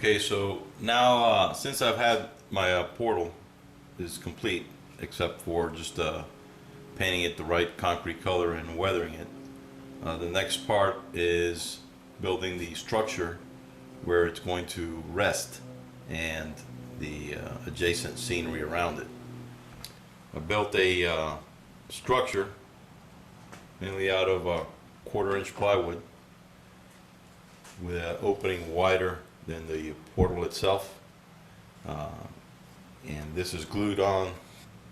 Okay, so now since I've had my portal is complete, except for just painting it the right concrete color and weathering it, the next part is building the structure where it's going to rest and the adjacent scenery around it. I built a structure mainly out of 1/4-inch plywood with an opening wider than the portal itself, and this is glued on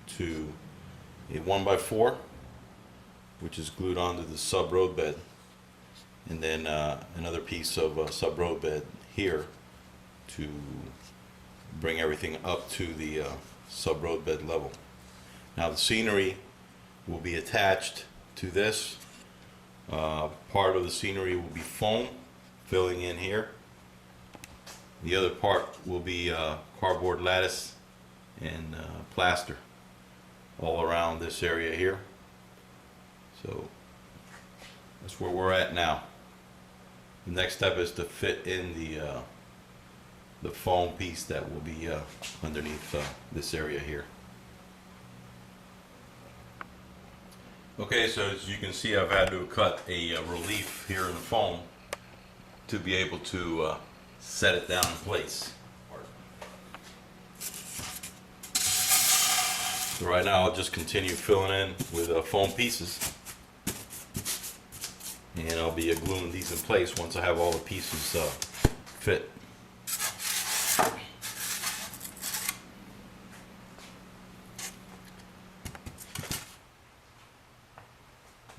to a 1x4, which is glued onto the sub road bed, and then another piece of sub road bed here to bring everything up to the sub road bed level. Now the scenery will be attached to this. Part of the scenery will be foam filling in here. The other part will be cardboard lattice and plaster all around this area here. So that's where we're at now. The next step is to fit in the foam piece that will be underneath this area here. Okay, so as you can see, I've had to cut a relief here in the foam to be able to set it down in place. So right now I'll just continue filling in with foam pieces, and I'll be gluing these in place once I have all the pieces fit.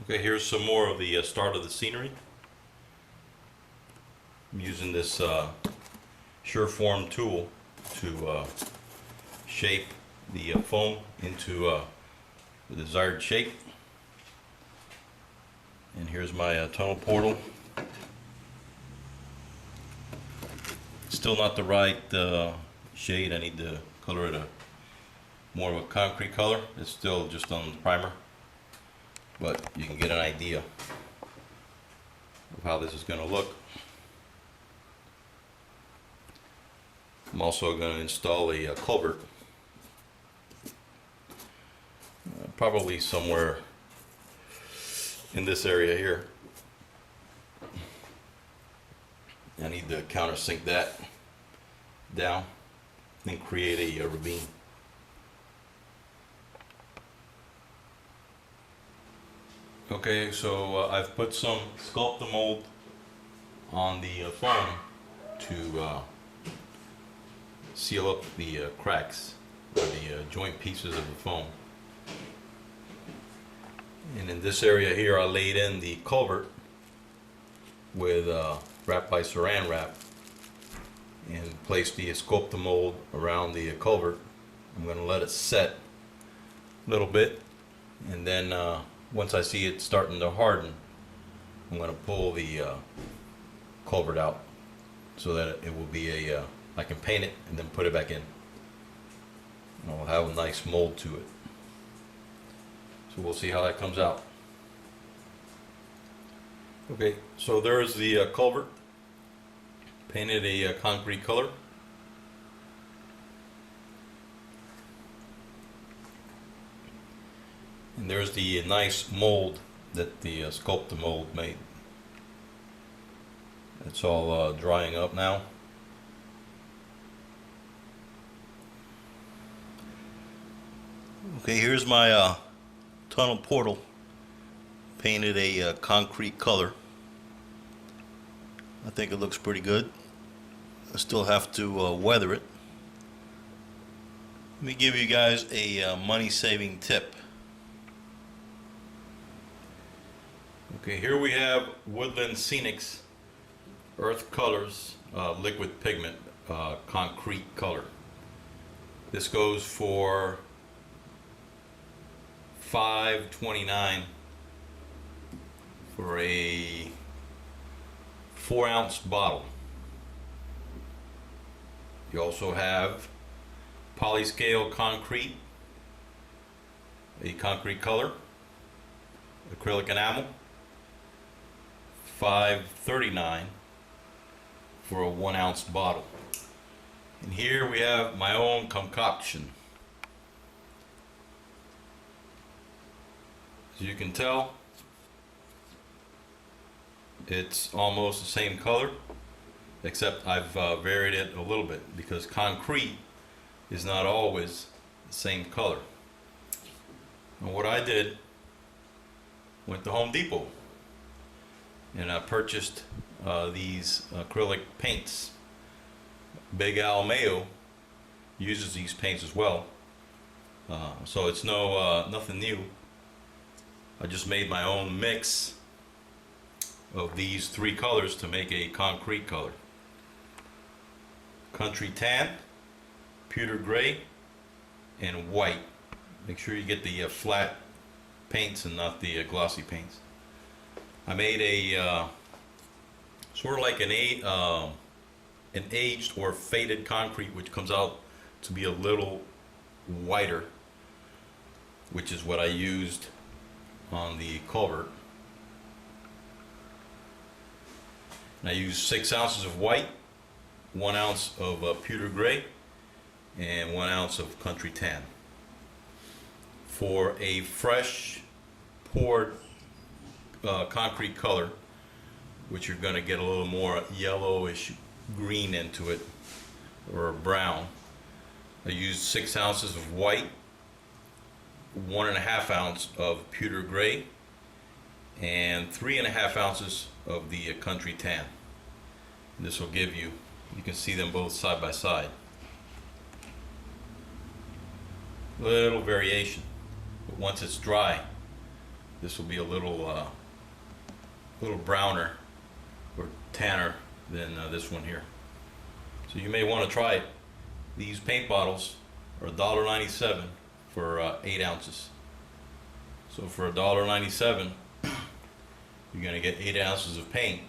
Okay, here's some more of the start of the scenery. I'm using this Sureform tool to shape the foam into the desired shape. And here's my tunnel portal. Still not the right shade. I need to color it more of a concrete color. It's still just on the primer, but you can get an idea of how this is going to look. I'm also going to install a culvert, probably somewhere in this area here. I need to countersink that down and create a ravine. Okay, so I've put some Sculpt-A-Mold on the foam to seal up the cracks or the joint pieces of the foam. And in this area here, I laid in the culvert with wrap by saran wrap and placed the Sculpt-A-Mold around the culvert. I'm going to let it set a little bit, and then once I see it starting to harden, I'm going to pull the culvert out so that it will be I can paint it and then put it back in. And I'll have a nice mold to it. So we'll see how that comes out. Okay, so there's the culvert. Painted a concrete color. And there's the nice mold that the Sculpt-A-Mold made. It's all drying up now. Okay, here's my tunnel portal. Painted a concrete color. I think it looks pretty good. I still have to weather it. Let me give you guys a money-saving tip. Okay, here we have Woodland Scenics Earth Colors liquid pigment concrete color. This goes for $5.29 for a 4-ounce bottle. You also have polyscale concrete, a concrete color, acrylic enamel, $5.39 for a 1-ounce bottle. And here we have my own concoction. As you can tell, it's almost the same color, except I've varied it a little bit because concrete is not always the same color. And what I did, went to Home Depot and I purchased these acrylic paints. Big Al Mayo uses these paints as well, so it's nothing new. I just made my own mix of these three colors to make a concrete color: country tan, pewter gray, and white. Make sure you get the flat paints and not the glossy paints. I made a sort of like an aged or faded concrete, which comes out to be a little whiter, which is what I used on the Culvert. And I used 6 ounces of white, 1 ounce of pewter gray, and 1 ounce of country tan. For a fresh poured concrete color, which you're going to get a little more yellowish green into it, or brown, I used 6 ounces of white, 1.5 ounce of pewter gray, and 3.5 ounces of the country tan. And this will give you can see them both side by side. Little variation, but once it's dry, this will be a little browner or tanner than this one here. So you may want to try it. These paint bottles are $1.97 for 8 ounces. So for $1.97, you're going to get 8 ounces of paint,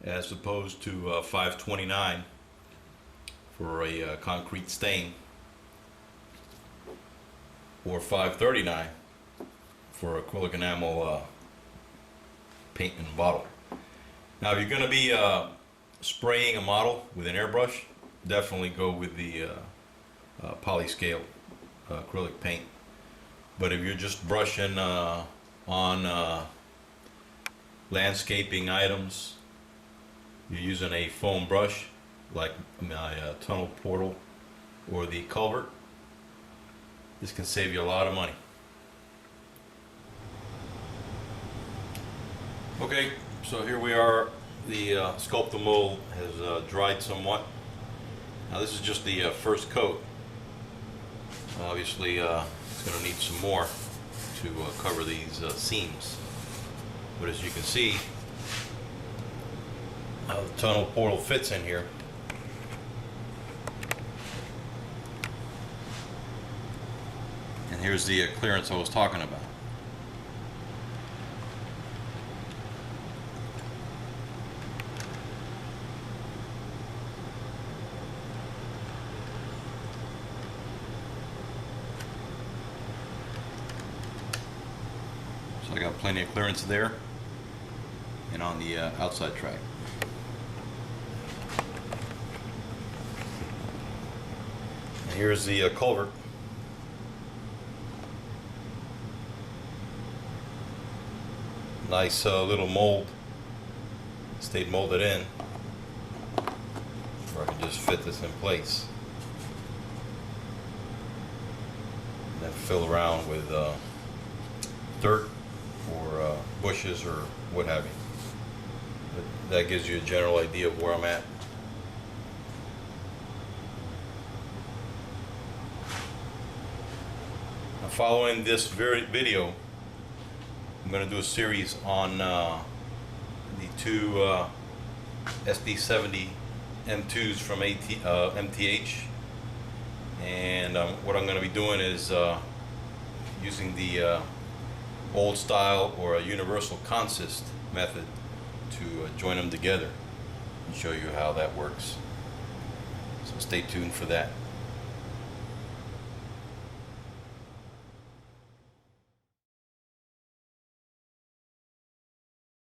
as opposed to $5.29 for a concrete stain, or $5.39 for acrylic enamel paint in a bottle. Now, if you're going to be spraying a model with an airbrush, definitely go with the polyscale acrylic paint. But if you're just brushing on landscaping items, you're using a foam brush like my tunnel portal or the Culvert, this can save you a lot of money. Okay, so here we are. The sculptor mold has dried somewhat. Now this is just the first coat. Obviously it's going to need some more to cover these seams. But as you can see, how the tunnel portal fits in here. And here's the clearance I was talking about. So I got plenty of clearance there and on the outside track. And here's the culvert. Nice little mold, stayed molded in, where I can just fit this in place and then fill around with dirt or bushes or what have you. But that gives you a general idea of where I'm at. Now, following this video, I'm going to do a series on the two SD70 M2s from MTH, and what I'm going to be doing is using the old style or a universal consist method to join them together and show you how that works. So stay tuned for that.